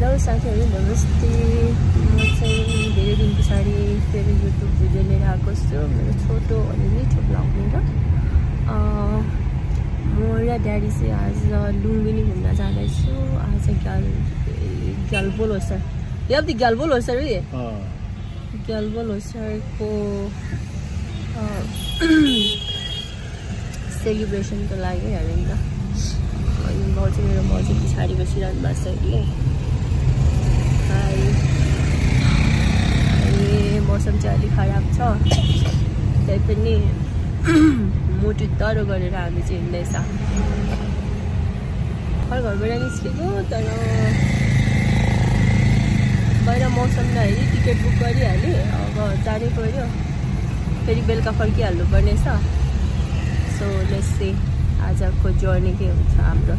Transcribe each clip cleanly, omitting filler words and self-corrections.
Hello साथीहरू, नमस्ते। म चाहिँ धेरै दिन पछाडि फेरि युट्युब भिडियो लिएर आएको छु, मेरो छोटो अनि मिठो ब्लग लिएर। म र ड्याडी चाहिँ आज लुम्बिनी घुम्न जाँदैछु। आज ग्याल्बो लोसार याब्दी ग्याल्बो लोसार है ग्याल्बो लोसारको सेलिब्रेसनको लागि हेर्नु नि त। अनि मेरो बाउजी पछाडि बसिरहनु भएको छ अहिले। मौसम चाहिँ अलिक खराब छ, त्यही पनि मुटु तरो गरेर हामी चाहिँ हिँड्दैछ। घरबाट निस्केको, तर बाहिर मौसम नहेरी टिकट बुक गरिहालेँ। अब जानै पर्यो, फेरि बेलुका फर्किहाल्नु पर्नेछ। सो लेट्स सी आजको जर्नी के हुन्छ हाम्रो।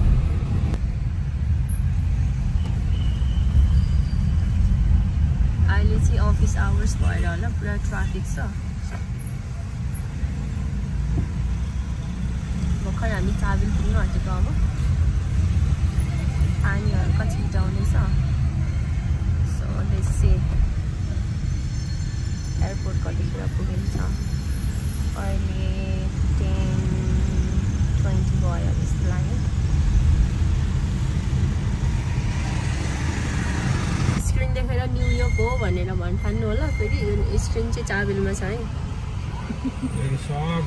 अहिले चाहिँ अफिस आवर्स भएर होला, पुरा ट्राफिक छ। भर्खर हामी चाबिल पुग्नु आँटेको। अब पानीहरू कति छिटाउनेछ। सो लेट्स सी एयरपोर्ट कतिखेर पुगिन्छ। अहिले 10:20 भयो जस्तो लाग्यो। स्क्रिन देखेर न्युयोर्क हो भनेर भन्ठान्नु होला। फेरि स्क्रिन चाहिँ चाबिलमा छ है।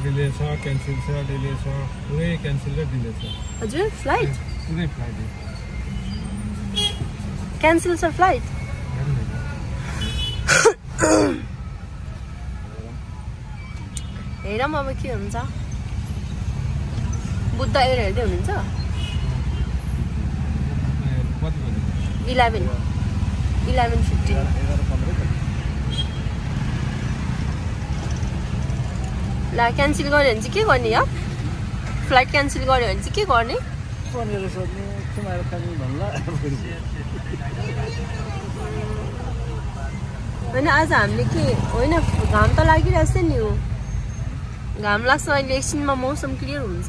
डिले छ, क्यान्सल छ, डिले छ, पुरै क्यान्सल र डिले छ। हजुर, फ्लाइट पुरै फ्लाइट क्यान्सल छ। फ्लाइट हेरौँ अब के हुन्छ। बुद्ध एयर हेर्दै हुनुहुन्छ? 11:15 ला क्यान्सल गऱ्यो भने चाहिँ के गर्ने यार? फ्लाइट क्यान्सल गऱ्यो भने चाहिँ के गर्ने? होइन, आज हामीले के होइन, घाम त लागिरहेछ नि। हो, घाम लाग्छ। अहिले एकछिनमा मौसम क्लियर हुन्छ।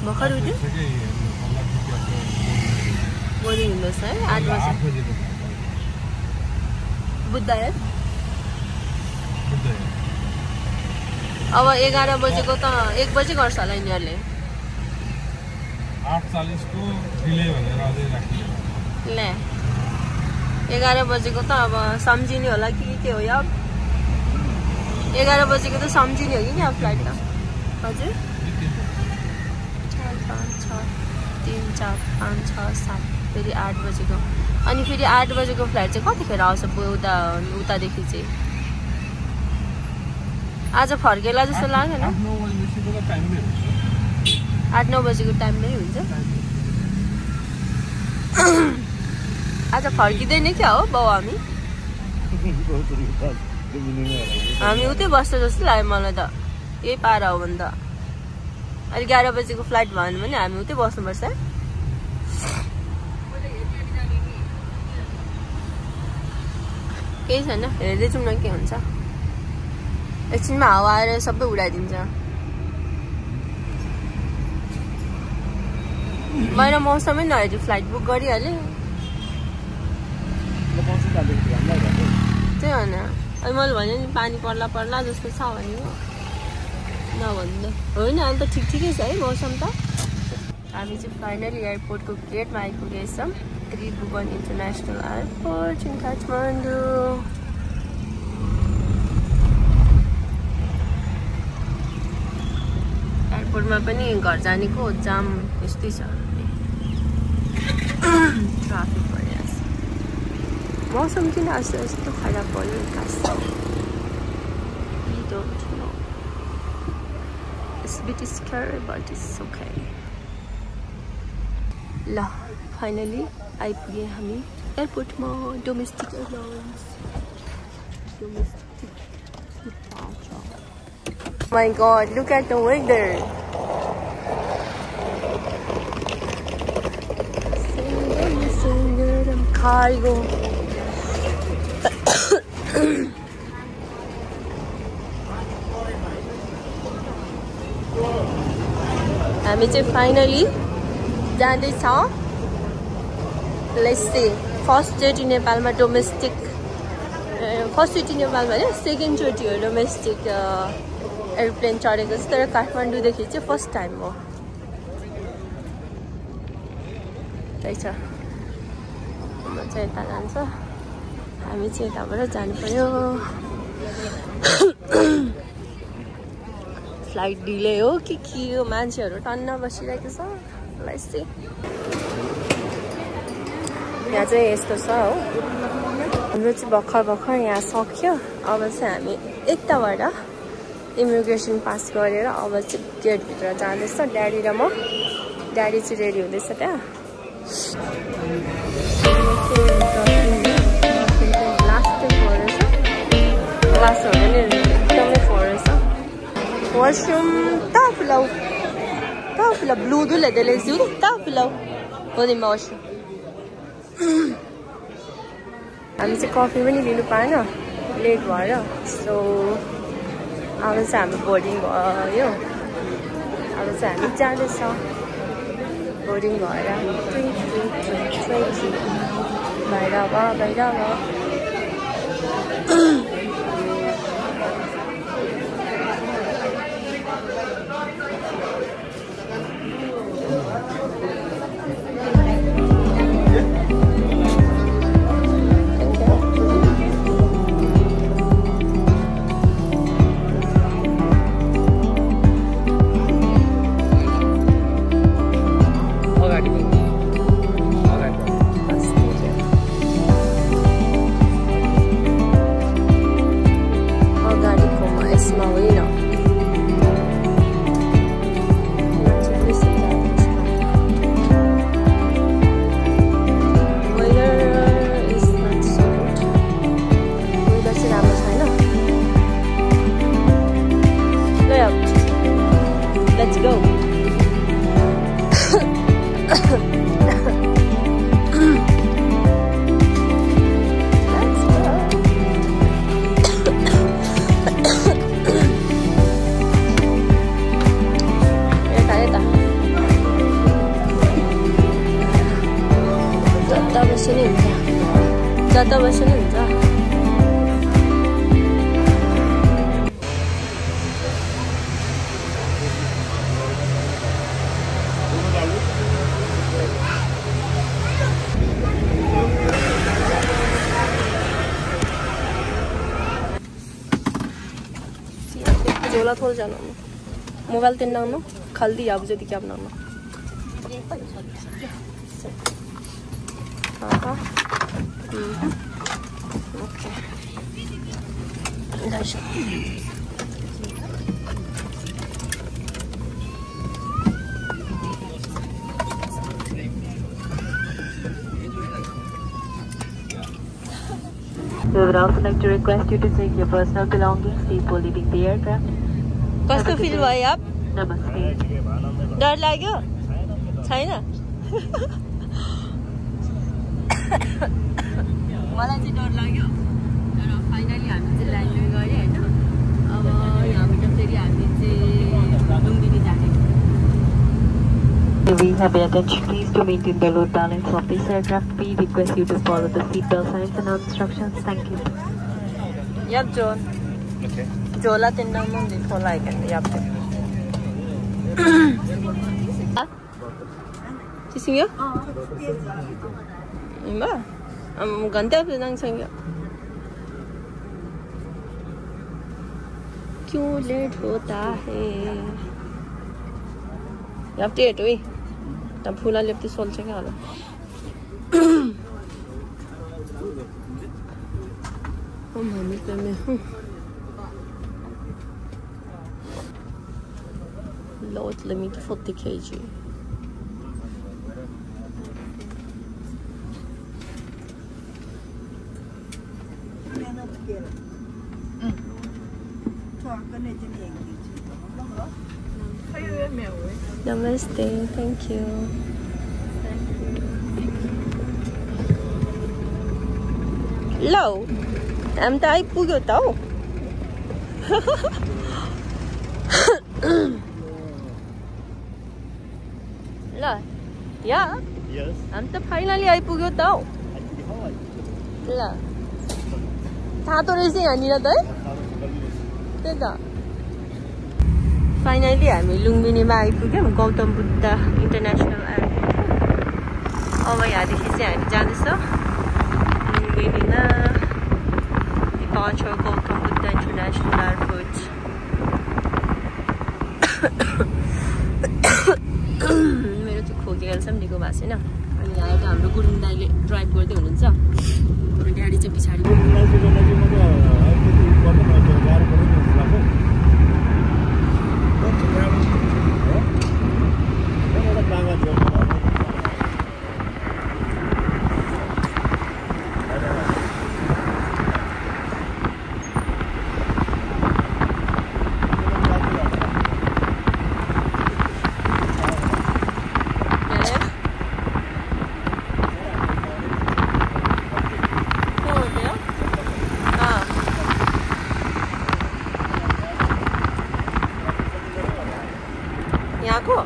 भर्खर उठ्यो बोर्डिङ हुँदैछ है। 8 बजे बुद्ध एयर। अब 11 बजेको त 1 बजे गर्छ होला यिनीहरूले। 8:40 को डिले भनेर अझै राखिदियो। ले 11 बजेको त अब सम्झिने होला कि के हो यार। 11 बजेको त सम्झिने हो कि क्या फ्लाइट त। हजुर, 4, 5, 6, 3, 4, 5, 6, 7 फेरि 8 बजेको। अनि फेरि 8 बजेको फ्लाइट चाहिँ कतिखेर आउँछ उतादेखि चाहिँ? आज फर्केला जस्तो लागेन। 8-9 बजेको टाइममै हुन्छ। आज फर्किँदैन क्या हो बाउ? हामी उतै बस्छ जस्तो लाग्यो मलाई त। यही पारा हो भने त अहिले 11 बजेको फ्लाइट भयो भने हामी उतै बस्नुपर्छ। केही छैन, हेर्दै जाउँ न के हुन्छ। एकछिनमा हावा आएर सबै उडाइदिन्छ। बाहिर मौसमै नहेरी फ्लाइट बुक गरिहालेँ। त्यही होइन, अहिले मैले भने नि पानी पर्ला जस्तो छ भनेको। नभन्दा होइन, अहिले त ठिकै छ है मौसम त। हामी चाहिँ फाइनली एयरपोर्टको गेटमा आइपुगेछौँ। Tribhuvan international airport in Kathmandu. एयरपोर्टमा पनि घर जानेको जाम यस्तै छ। ट्राफिक भइरहेछ। मौसम किन यस्तो खराब भयो? We don't know. It's a bit scary, but it's okay. ल फाइनली आइपुगे हामी एयरपोर्टमा। Domestic airlines. My God, look at the weather. Cargo. हामी चाहिँ फाइनली जाँदैछौँ लेट्स सी फर्स्ट चोटि नेपालमा डोमेस्टिक फर्स्ट चोटि नेपालमा होइन सेकेन्ड चोटि हो डोमेस्टिक एरोप्लेन चढेको चाहिँ तर काठमाडौँदेखि चाहिँ फर्स्ट टाइम हो रहेछ म चाहिँ यता जान्छ हामी चाहिँ यताबाट जानु पर्यो फ्लाइट डिले हो कि के हो मान्छेहरू टन्न बसिरहेको छ लेट्स सी यहाँ चाहिँ यस्तो छ हो हाम्रो चाहिँ भर्खर यहाँ सक्यो अब चाहिँ हामी यताबाट इमिग्रेसन पास गरेर अब चाहिँ गेटभित्र जाँदैछ ड्याडी र म ड्याडी चाहिँ रेडी हुँदैछ त्यहाँ लास्ट टाइम फोरेछ क्लासहरू पनि एकदमै फोरेछ वासरूम ताफुलाउ ब्लू दुले देलेक्छु ताफुलाउ हो नि वासरूम हामी चाहिँ कफी पनि लिनु पाएन लेट भएर सो अब चाहिँ हामी बोर्डिङ भयो अब चाहिँ हामी जाँदैछौँ बोर्डिङ भएर भैरव जाता बस्नु हुन्छ झोला थोल जाना मोबाइल तिन नाम खाली दी आप जदी क्या banana okay We would also like to request you to take your personal belongings before leaving the aircraft. कस्तो फिल भयो आप? Namaste. डर लाग्यो? छैन? मलाई चाहिँ डर लाग्यो तर फाइनली हामी चाहिँ ल्यान्डिङ गरे हैन अब यहाँबाट फेरि हामी चाहिँ लुम्बिनी जाने We have your attention. Please to maintain the load balance of this aircraft. We request you to follow the seatbelt signs and instructions. Thank you. Yep, John. Okay. Jola tinna mo di ko like and yep. Sisingyo? Imba? Ganda pa nang singyo. क्यों late होता है याप ते हेटो तब फूला लेप्ती सोल्छ क्या होला mummy pay मैं हूँ låt limit 40 kg Namaste, thank you. Hello, I'm tayo puyo tao. ल या Yes. हामी त फाइनली आइपुग्यो त हौ ल तातो रहेछ यहाँनिर त है त्यही त फाइनली हामी लुम्बिनीमा आइपुग्यौँ गौतम बुद्ध इन्टरनेसनल एयरपोर्ट अब यहाँदेखि चाहिँ हामी जाँदैछ लुम्बिनीमा departure Gautam Buddha international airport मेरो चाहिँ खोकेर चाहिँ निको भएको छैन अनि यहाँ एउटा हाम्रो गुरुङ दाइले ड्राइभ गर्दै हुनुहुन्छ ड्याडी चाहिँ पछाडि यहाँको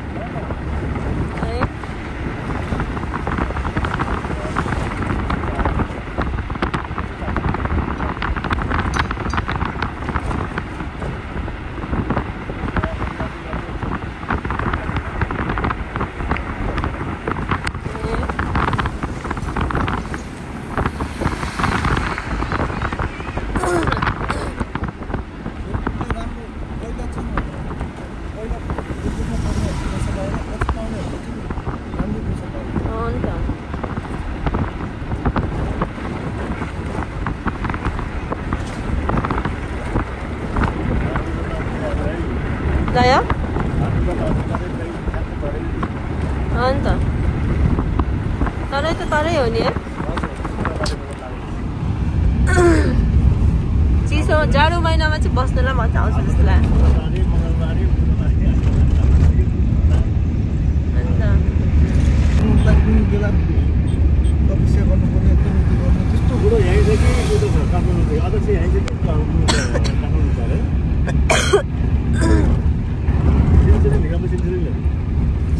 दया अन्त तरै त तरै हो नि है चिसो जाडो महिनामा चाहिँ बस्नुलाई मजा आउँछ जस्तो लाग्यो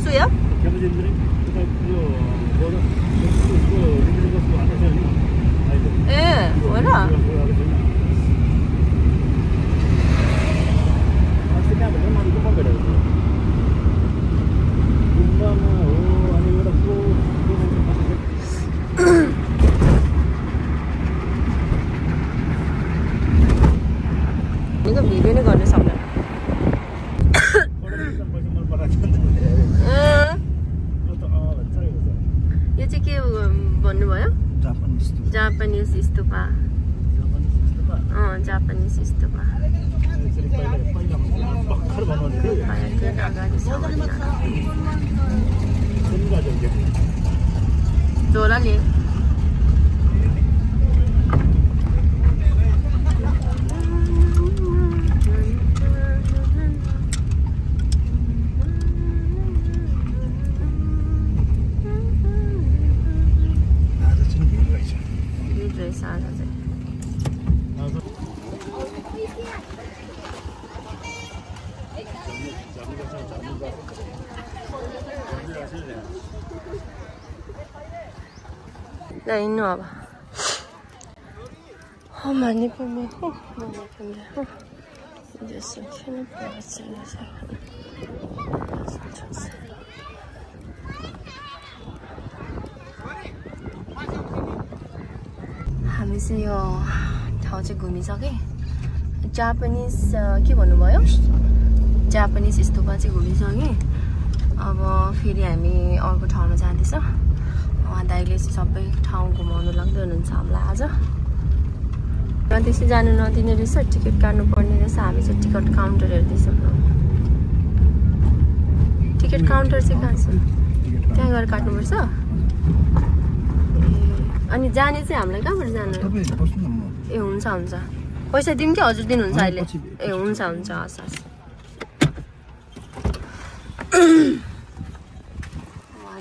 सुया ए हो र भिडियो नै गर्न सक्दैन यो चाहिँ के भन्नुभयो जापानिज स्तूपा जापानिज स्तूपा झोला लिए हिँड्नु अब मान्ने पर्ने हो मान्ने पर्ने हो हामी चाहिँ यो ठाउँ चाहिँ घुमिसकेँ जापानिज के भन्नुभयो जापानिज स्तूपा चाहिँ घुमिसकेँ अब फेरि हामी अर्को ठाउँमा जाँदैछ दाइले चाहिँ सबै ठाउँ घुमाउनु लाग्दै हुनुहुन्छ हामीलाई आज त्यसै जानु नदिने रहेछ टिकट काट्नु पर्ने रहेछ हामी चाहिँ टिकट काउन्टर हेर्दैछौँ टिकट काउन्टर चाहिँ कहाँ छ त्यहाँ गएर काट्नुपर्छ अनि जाने चाहिँ हामीलाई कहाँबाट जानु ए हुन्छ हुन्छ पैसा दिउँ कि हजुर दिनुहुन्छ अहिले ए हुन्छ हुन्छ हस् हस्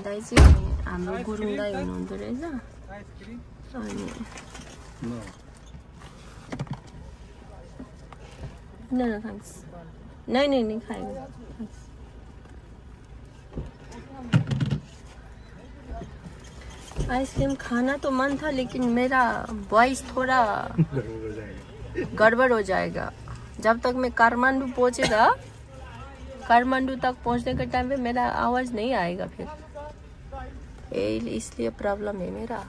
दाइ चाहिँ हाम्रो गुरुङ दाइ हुनुहुँदो रहेछ अनि No, no, thanks. नहीं खाएगा आइसक्रीम खाना तो मन था लेकिन मेरा वॉइस थोड़ा गड़बड़ हो जाएगा। जब तक मैं काठमांडू पहुंचेगा, काठमांडू तक पहुंचने के टाइम पे मेरा आवाज नहीं आएगा फिर, इसलिए प्रॉब्लम है मेरा।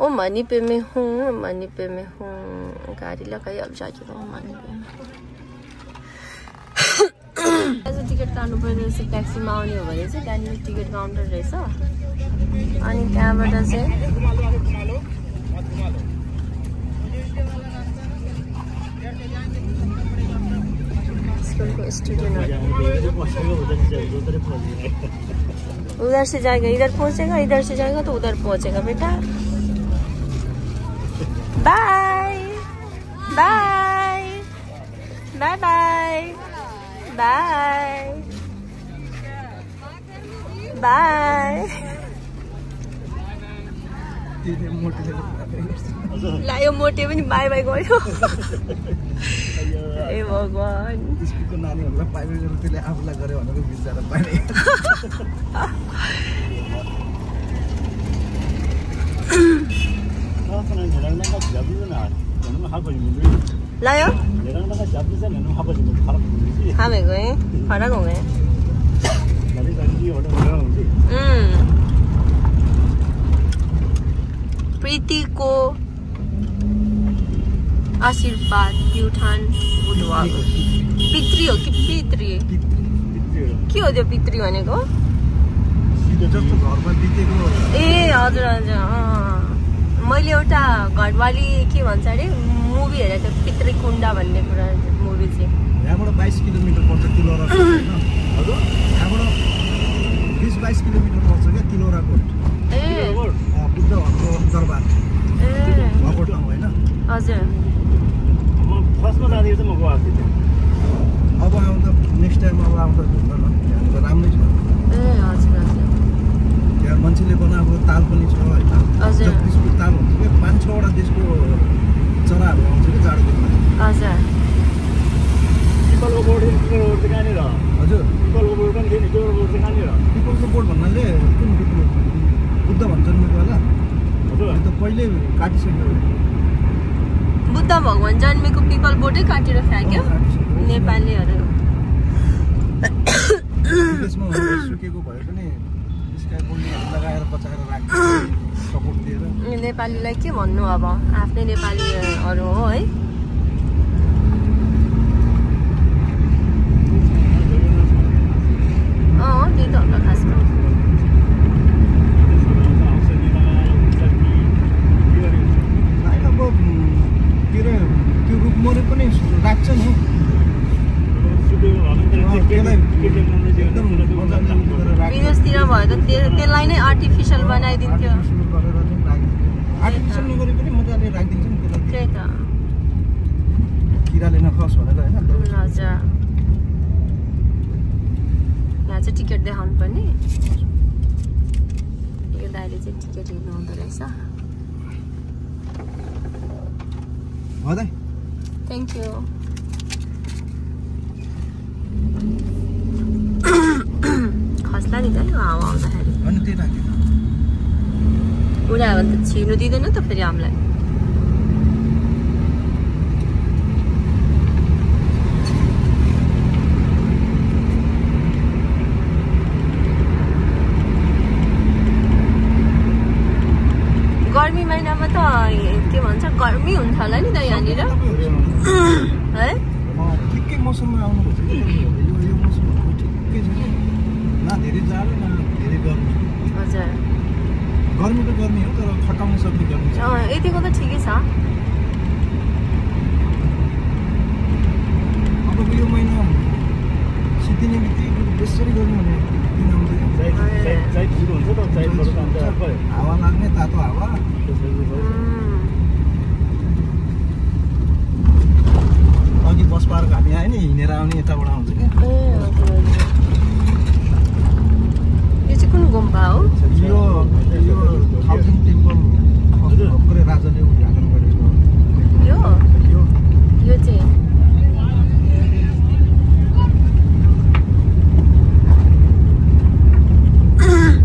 ओ मनी पे मैं हूँ, मनी पे मैं हूँ, गाड़ी लगाई अब जाके मनी पे। टिकट काट्नु पर्ने रहेछ, ट्याक्सीमा आउने हो भने चाहिँ त्यहाँनिर टिकट काउन्टर रहेछ। अनि त्यहाँबाट चाहिँ स्कुलको स्टुडेन्टहरू उधर से जाएगा इधर पहुंचेगा, इधर से जाएगा तो उधर पहुंचेगा बेटा। Bye bye bye bye bye bye. ला यो मोटे पनि बाई बाई गयो। ए भगवान, स्कुलको नानीहरूलाई प्राइभेट गरेर त्यसले आफूलाई गर्यो भनेर बिचरा पाइने। लायो हामी गए फरक हो गए। प्रीति को आशीर्वाद प्युठान बुधवार। पितृ हो कि पितृ के हो त्यो पितृ भनेको? ए हजुर हजुर, मैले एउटा घरवाली के भन्छ अरे मुभी हेरेको थियो, पितृ कुण्डा भन्ने कुरा मुभी चाहिँ। यहाँबाट 22 किलोमिटर पर्छ तिलौराकोट हैन हजुर, यहाँबाट 20-22 किलोमिटर पर्छ क्या तिलौराकोट। ए बुद्धहरूको दरबार ए भएको ठाउँ हैन हजुर। म फर्स्टमा जाँदै चाहिँ म गएको थिएँ। अब आउँदा नेक्स्ट टाइम अब आउँदा घुम्न न, यहाँ त राम्रै छ। ए हजुर हजुर, त्यहाँ मान्छेले बनाएको ताल पनि छ हैन। हजुर। जगदीशपुर ताल हुन्छ क्या, 5-6वटा देशको चराहरू आउँछ क्या जाडो दिनमा। हजुर पिपलको बोर्ड चाहिँ कहाँनिर? हजुर, पिपलको बोर्ड पनि थियो नि, त्यो बोर्ड चाहिँ कहाँनिर? पिपलको बोर्ड भन्नाले कुन बुद्ध भन्छ जन्मेको होला? हजुर, त्यो पहिल्यै काटिसक्यो। बुद्ध भगवान जन्मेको पिपल बोर्डै काटेर फ्याँक्यो नेपालीहरू। त्यसमा सुकेको भए पनि स्काई बोर्डहरू लगाएर बचाएर राख्छ, सपोर्ट दिएर। नेपालीलाई के भन्नु अब, आफ्नै नेपालीहरू हो है। त्यही त होला खासमा। अब त्यो रुखमरे पनि राख्छ नि, विदेशतिर भयो त त्यसलाई नै आर्टिफिसियल बनाइदिन्थ्यो। आर्टिफिसियल नगरी पनि मजाले राखिदिन्छ नि त्यसलाई, त्यही त किराले नखाओस् भनेर होइन। हजुर, यहाँ चाहिँ टिकट देखाउनु पर्ने। यो दाइले चाहिँ टिकट हेर्नु आउँदो रहेछ। Thank you. खस्ला नि त यो हावा आउँदाखेरि। उडायो भने त छिर्नु दिँदैन त फेरि हामीलाई। गर्मी महिनामा त के भन्छ गर्मी हुन्छ होला नि त यहाँनिर है। ठिकै मौसममा आउनुपर्छ, यो मौसम ठिकै छ कि, न धेरै जाडो न धेरै गर्मी। हजुर, गर्मी त गर्मी हो तर खटाउन सक्ने गर्मी छ। यतिको त ठिकै छ। अब यो महिना सिद्धिने बित्तिकै बेसरी गर्मी हुने दिन आउँछ। चाइट सुरु हुन्छ त, चाइटबाट काम त हावा लाग्ने तातो हावा। अघि बस पार्क हामी आयो नि, हिँडेर आउने यताबाट आउँछ क्या। यो चाहिँ कुन गुम्बा हो? यो थाउजन्ड टेम्पल भर्खरै राजाले उद्घाटन गरेको। यो चाहिँ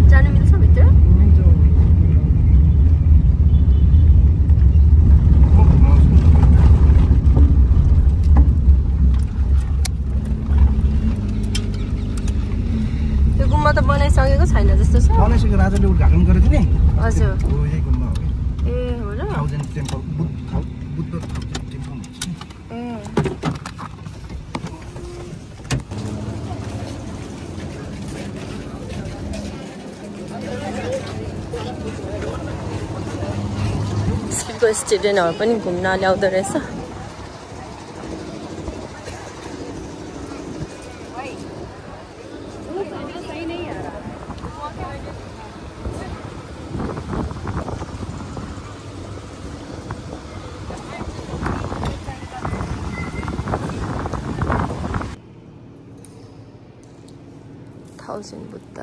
जानु मिल्छ भित्र? मिल्छ। गुम्बा त बनाइसकेको छैन जस्तो छ बनाइसक्यो राजाले उद्घाटन गरेको थियो नि हजुर हो यही गुम्बा हो ए हो र thousand temple Buddha thousand temple भन्छ ए स्कुलको स्टुडेन्टहरू पनि घुम्न ल्याउँदो रहेछ थाउजन्ड बुद्ध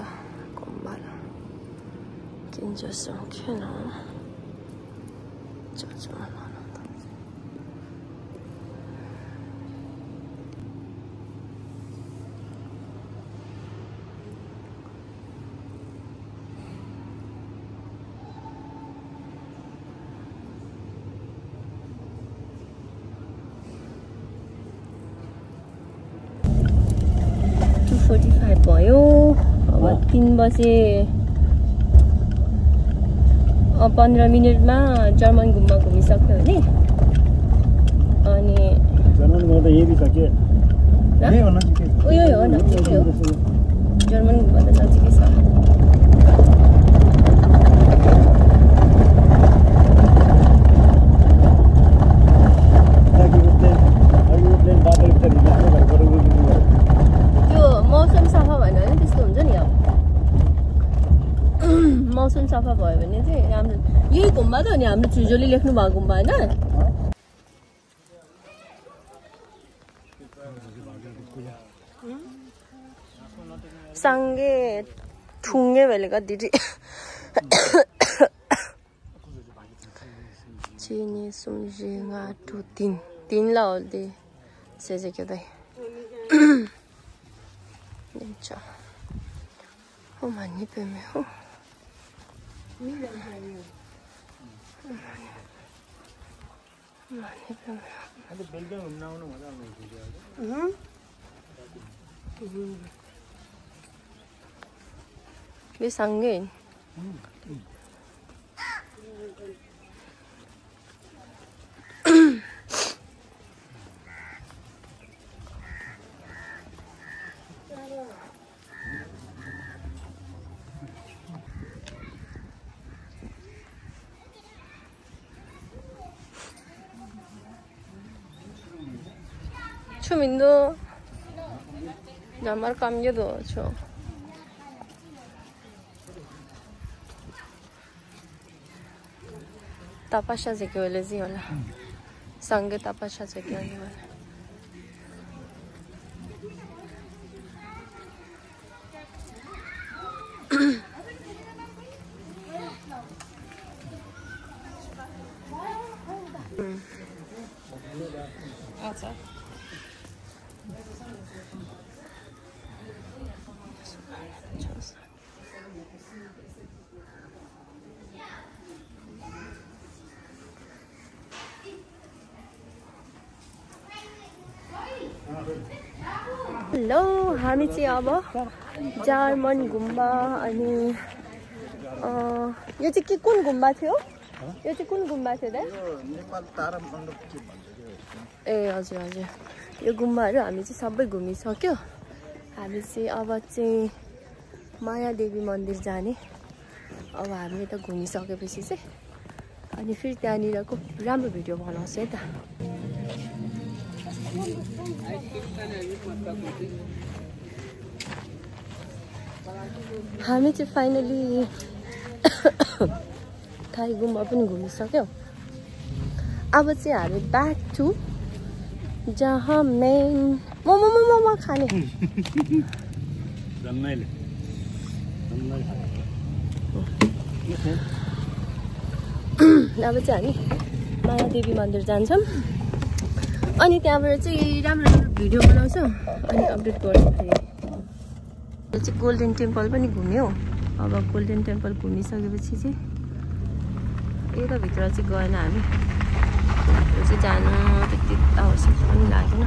गुम्बा 긴졌어 캐나 짜증나 भयो अब 3 बजे 15 मिनेटमा जर्मन गुम्बा घुमिसक्यो भने अनि जर्मन गुम्बा त यही छ के यही हो नजिकै उयो हो नजिकै हो जर्मन गुम्बा त नजिकै छ मौसम सफा भएन भने त्यस्तो हुन्छ नि अब मौसम सफा भयो भने चाहिँ राम्रो यही गुम्बा त हो नि हाम्रो चुजोले लेख्नु भएको गुम्बा होइन सँगै ठुङ्गे भेलेको दिदी चिनी सुम्जिङा टु 3 ल हो दे सेजेको दाइ 진짜 많이 빼매요. 많이 빼매요. 근데 벨기에 나오는 거다 응? 왜 상해? 추민도 나말 감겨도 줘. तापस्या चाहिँ के होला जी होला सँगै तापस्या चाहिँ के होला अच्छा हेलो हामी चाहिँ अब जर्मन गुम्बा अनि यो चाहिँ के कुन गुम्बा थियो यो चाहिँ कुन गुम्बा थियो त नेपाल तारा मण्डप के भन्छ ए हजुर हजुर यो गुम्बाहरू हामी चाहिँ सबै घुमिसक्यो हामी चाहिँ अब चाहिँ माया देवी मन्दिर जाने अब हामी यता घुमिसकेपछि चाहिँ अनि फेरि त्यहाँनिरको राम्रो भिडियो बनाउँछु है त हामी चाहिँ फाइनली थाई गुम्बा पनि घुमिसक्यो अब चाहिँ हामी ब्याक टु जहाँ मेन मोमो खाने अब चाहिँ हामी माया देवी मन्दिर जान्छौँ अनि त्यहाँबाट चाहिँ राम्रो राम्रो भिडियो बनाउँछ अनि अपडेट गर्छ फेरि यो चाहिँ गोल्डन टेम्पल पनि घुम्यो अब गोल्डन टेम्पल घुमिसकेपछि चाहिँ यताभित्र चाहिँ गएन हामी यो चाहिँ जानु त्यति आवश्यक पनि लागेन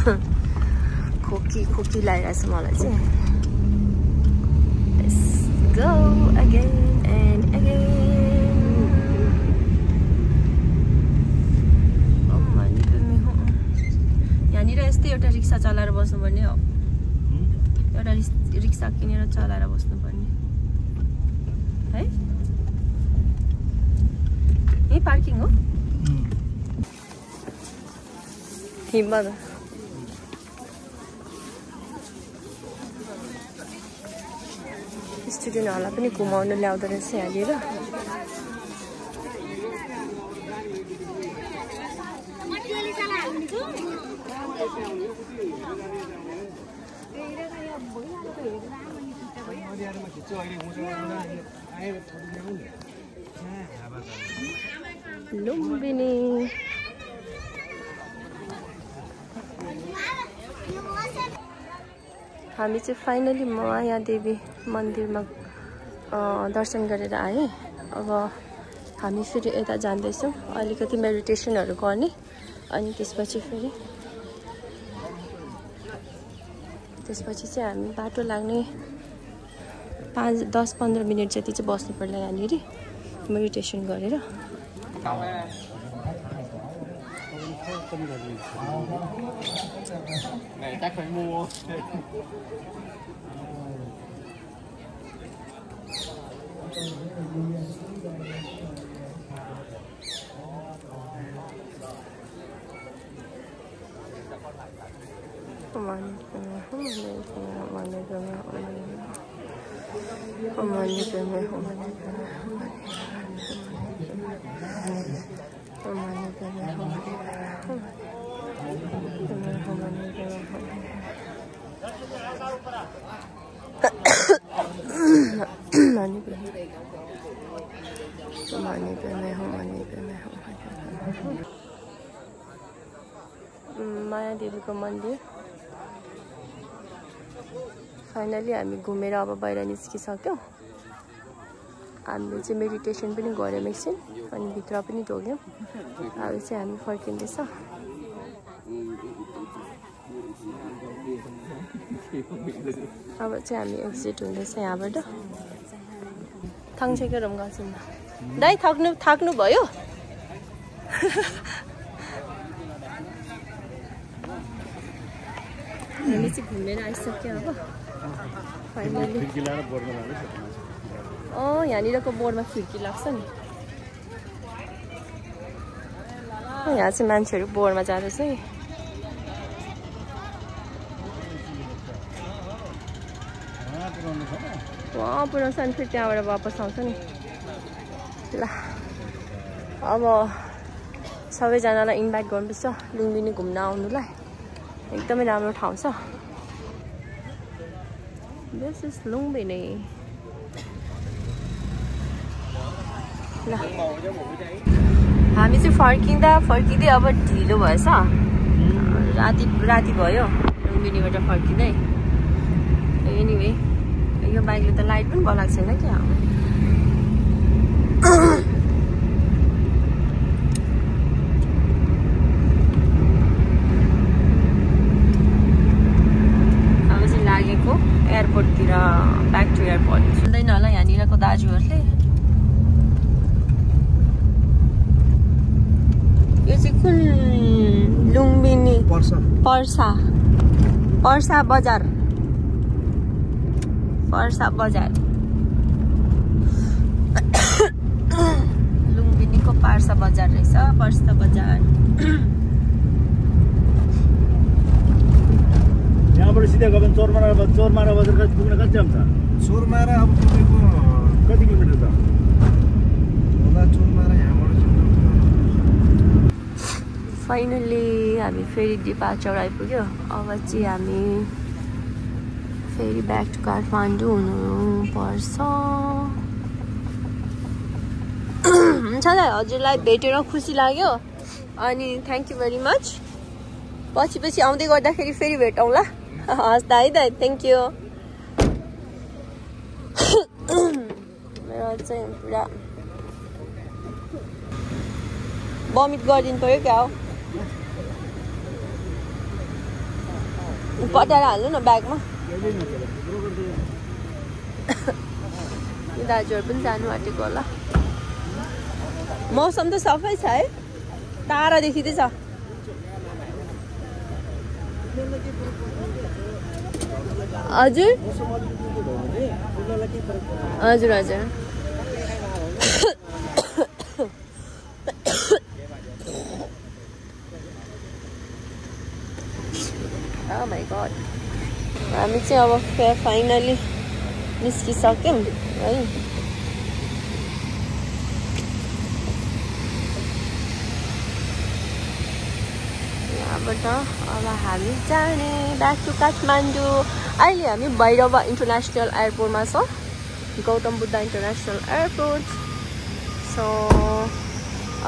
खोकी लागिरहेछ मलाई चाहिँ Let's go again and again यहाँनिर यस्तै एउटा रिक्सा चलाएर बस्नुपर्ने हो एउटा रिक्सा किनेर चलाएर बस्नुपर्ने है यही पार्किङ हो हिम्मत स्टुडेन्टहरूलाई पनि घुमाउनु ल्याउँदो रहेछ यहाँनिर लुम्बिनी हामी चाहिँ फाइनली माया देवी मन्दिरमा दर्शन गरेर आएँ अब हामी फेरि यता जाँदैछौँ अलिकति मेडिटेसनहरू गर्ने अनि त्यसपछि चाहिँ हामी बाटो लाग्ने 5-10-15 मिनट जति चाहिँ बस्नु पर्ला यहाँनिर मेडिटेसन गरेर माया देवीको मन्दिर फाइनली हामी घुमेर अब बाहिर निस्किसक्यौँ हामीले चाहिँ मेडिटेसन पनि गऱ्यौँ एकछिन अनि भित्र पनि ढोग्यौँ अब चाहिँ हामी फर्किँदैछ अब चाहिँ हामी एक्जिट हुँदैछ यहाँबाट थाङ्छेको रुम गर्छौँ दाइ थाक्नु भयो हामी चाहिँ घुमेर आइसक्यो अब फाइनली यहाँनिरको बोर्डमा खिड्की लाग्छ नि यहाँ चाहिँ मान्छेहरू बोर्डमा जाँदैछ नि वहाँ पुऱ्याउँछ अनि फेरि त्यहाँबाट वापस आउँछ नि ल अब सबैजनालाई इन्भाइट गर्नुपर्छ लुम्बिनी घुम्न आउनुलाई एकदमै राम्रो ठाउँ छ दिस इज लुम्बिनी ल हामी चाहिँ फर्किँदै अब ढिलो भएछ राति भयो लुम्बिनीबाट फर्किँदै एनिवे यो बाइकले त लाइट पनि बलाएको छैन क्या एयरपोर्टतिर ब्याक टु एयरपोर्ट सुन्दैन होला यहाँनिरको दाजुहरूले यो चाहिँ कुन लुम्बिनी पर्सा बजार लुम्बिनीको पर्सा बजार रहेछ पर्सा बजार यहाँबाट सिधै गयो भने चोरमारा बजार पुग्न कति टाइम छ चोरमारा अब तपाईँको कति किलोमिटर छ होला चोरमारा यहाँबाट फाइनली हामी फेरि डिपार्चर आइपुग्यो अब चाहिँ हामी फेरि ब्याक टु काठमाडौँ हुनुपर्छ हुन्छ त हजुरलाई भेटेर खुसी लाग्यो अनि थ्याङ्क यू भेरी मच पछि आउँदै गर्दाखेरि फेरि भेटौँला हस् दाइ थ्याङ्क यू मेरो चाहिँ पुरा भमिट गरिदिनु पऱ्यो क्या हो पटाएर हाल्नु न ब्यागमा दाजुहरू पनि जानु आँटेको होला मौसम त सफै छ है तारा देखिँदैछ हजुर हजुर हजुर Oh my god. हामी चाहिँ अब फाइनली निस्किसक्यौँ है यहाँबाट अब हामी जाने ब्याक टु काठमाडौँ अहिले हामी भैरवा इन्टरनेसनल एयरपोर्टमा छ Gautam Buddha international airport so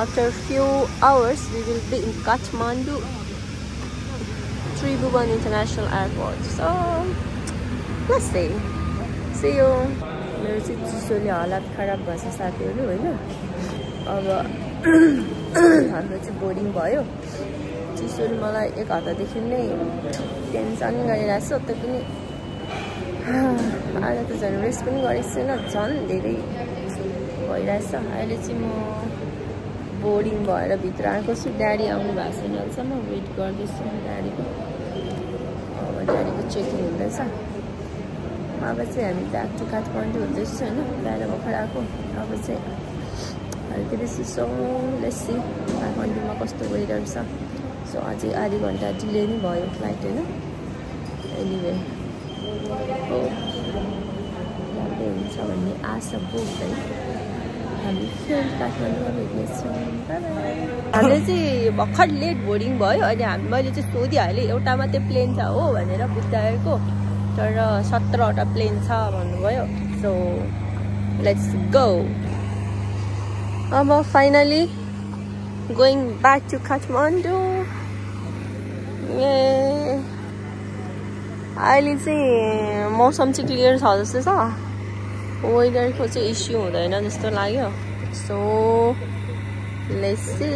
after few hours we will be in Kathmandu Tribhuvan International Airport. So let's see you. मेरो चाहिँ चिसोले हालत खराब भएछ साथीहरू होइन अब हाम्रो चाहिँ बोर्डिङ भयो चिसोले मलाई एक हप्तादेखि नै टेन्सन गरिरहेको छु त्यो पनि आज त झन् रेस्ट पनि गरेको छैन झन् धेरै भइरहेछ अहिले चाहिँ म बोर्डिङ भएर भित्र आएको छु ड्याडी आउनु भएको छैन अहिलेसम्म वेट गर्दैछु ड्याडीको अब ड्याडीको चेकिङ हुँदैछ अब चाहिँ हामी ब्याक टु काठमाडौँ हुँदैछु होइन बिहान भर्खर आएको अब चाहिँ हल्का बेसी लेसी काठमाडौँमा कस्तो गइरहेको छ सो अझै आधी घन्टा डिले नै भयो फ्लाइट होइन एनिवे राम्रै हुन्छ भन्ने आशा बोक्दै हामी फेरि काठमाडौँमा भेट्नेछौँ हामीले चाहिँ भर्खर लेट बोर्डिङ भयो अनि मैले चाहिँ सोधिहालेँ एउटा मात्रै प्लेन छ हो भनेर बुझाएको तर 17वटा प्लेन छ भन्नुभयो सो लेट्स गो अब finally going back to Kathmandu अहिले चाहिँ मौसम चाहिँ क्लियर छ जस्तो छ वेदरको चाहिँ इस्यु हुँदैन जस्तो लाग्यो सो लेट्स सी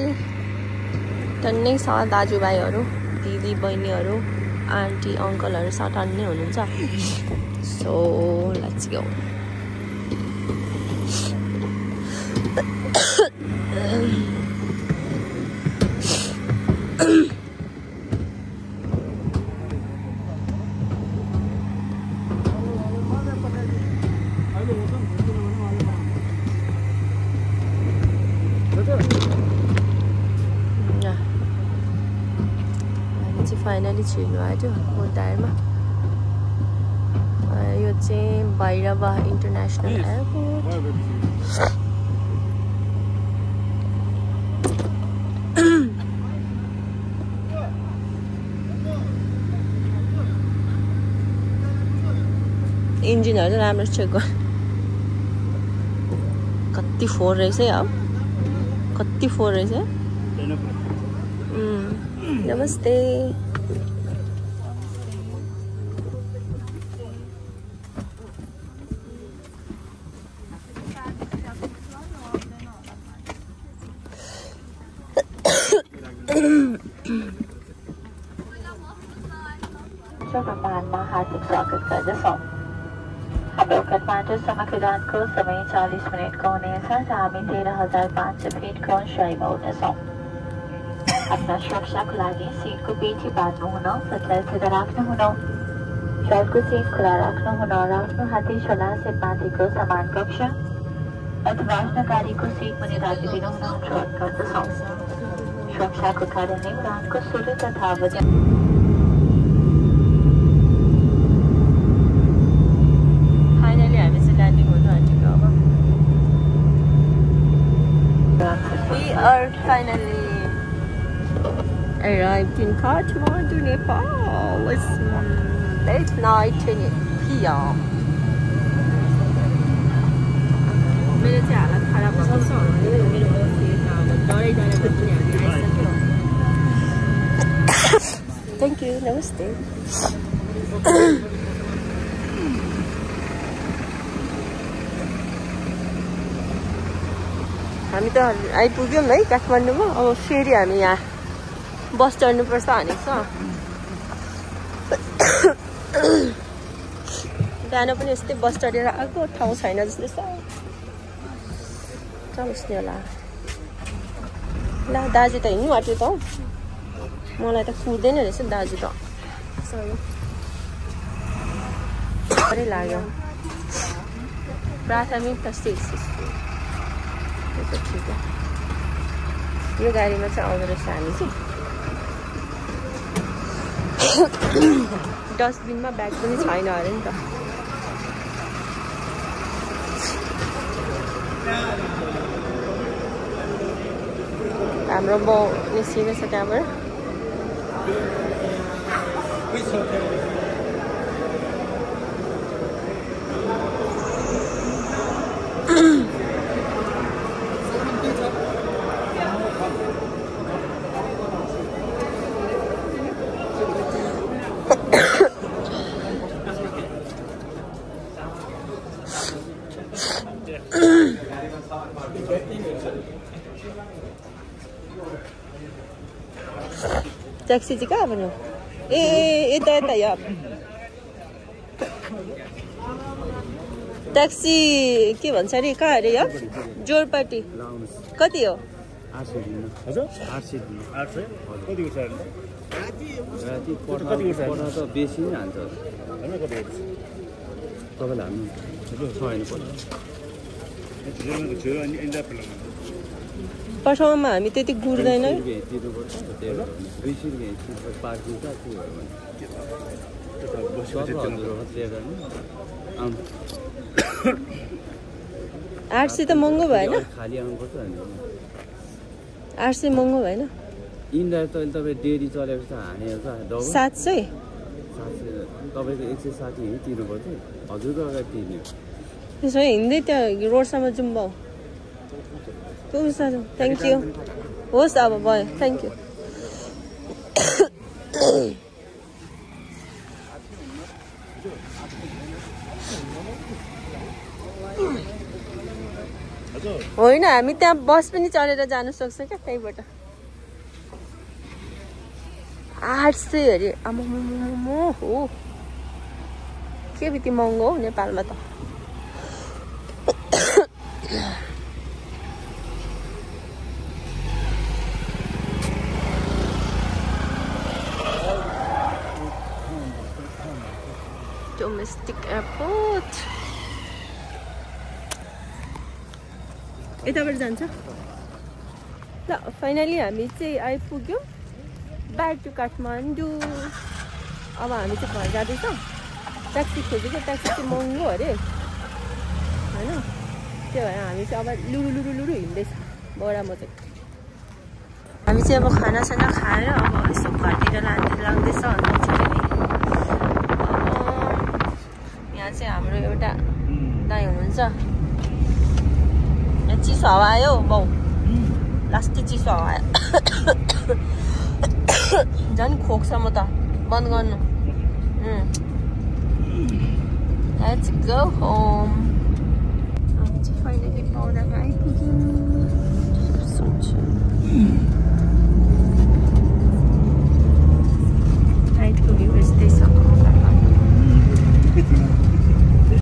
टन्नै छ दाजुभाइहरू दिदी बहिनीहरू आन्टी अङ्कलहरू छ टन्नै हुनुहुन्छ सो लेट्स गो फाइनली छिर्नु आयो म टायरमा यो चाहिँ भैरवा इन्टरनेसनल एयरपोर्ट इन्जिनहरू चाहिँ राम्रो चेक गर कति फोहोर रहेछ है अब कति फोहोर रहेछ नमस्ते विमानमा हार्दिक स्वागत गर्दछौँ हाम्रो काठमाडौँसम्म उडानको समय 40 मिनटको हुनेछ र हामी 13,500 फिटको उचाइमा उड्नेछौँ आफ्ना सुरक्षाको लागि सिटको पेटी बाँध्नुहुन सचेत राख्नुहुन फ्लाइटको सिट खुला राख्नुहुन र आफ्नो हाते छोला सेटमाथिको सामान कक्ष अथवा आफ्नो गाडीको सिट पनि राखिदिनुहुन अनुरोध गर्दछौँ सुरक्षाको कारणले उडानको सुरु तथा अवधि We are finally arrived in Kathmandu, Nepal. It's late night 10 p.m. मेरो चाहिँ हालत खराब भएको छ मेरो डरै डराएको पनि हामी आइसक्यौँ थ्याङ्क यू नमस्ते हामी त आइपुग्यौँ है काठमाडौँमा अब फेरि हामी यहाँ बस चढ्नुपर्छ भनेको छ बिहान पनि यस्तै बस चढेर आएको ठाउँ छैन जस्तो छ बस्ने होला ल दाजु त हिँड्नु आँट्यो त मलाई त कुर्दैन रहेछ दाजु त साह्रै लाग्यो प्राथमिक तस्तै ठिक यो गाडीमा चाहिँ आउँदो रहेछ हामी चाहिँ डस्टबिनमा ब्याग पनि छैन अरे नि त हाम्रो बाउ निस्किएको छ त्यहाँबाट ट्याक्सी चाहिँ कहाँ भन्यो ए यता यता यहाँ ट्याक्सी के भन्छ अरे कहाँ अरे यहाँ जोरपाटी कति हो बेसी नै हाल्छ पठाउमा हामी त्यति गुड्दैन आरसी त महँगो भएन आरसी महँगो भएन इन्डिया त तपाईँ डेरी चलेको छ हानेर 700 तपाईँको 160 तिर्नुपर्छ हजुरको अगाडि तिर्ने त्यसो भए हिँड्दै त्यहाँ रोडसम्म जाउँ बाउ थ्याङ्क यू होस् अब भयो थ्याङ्क यू होइन हामी त्यहाँ बस पनि चढेर जानु सक्छ क्या त्यहीबाट 800 अरे आमामामा हो के बित्ति महँगो हो नेपालमा त डोमेस्टिक एयरपोर्ट यताबाट जान्छ ल फाइनली हामी चाहिँ आइपुग्यौँ ब्याक टु काठमाडौँ अब हामी चाहिँ घर जाँदैछ ट्याक्सी खोजेको ट्याक्सी चाहिँ महँगो अरे होइन त्यो भएर हामी चाहिँ अब लुरु हिँड्दैछ बडा म चाहिँ हामी चाहिँ अब खानासाना खाएर अब यसो घरतिर लाग्दैछ यहाँ चाहिँ हाम्रो एउटा दाइ हुनुहुन्छ यहाँ चिसो हावा आयो बाउ लास्टै चिसो हावा आयो झन् खोक्छ म त बन्द गर्नु Let's go home. I'm finally पाउँदामा आइपुग्यौँ नाइटको भ्यू यस्तै छ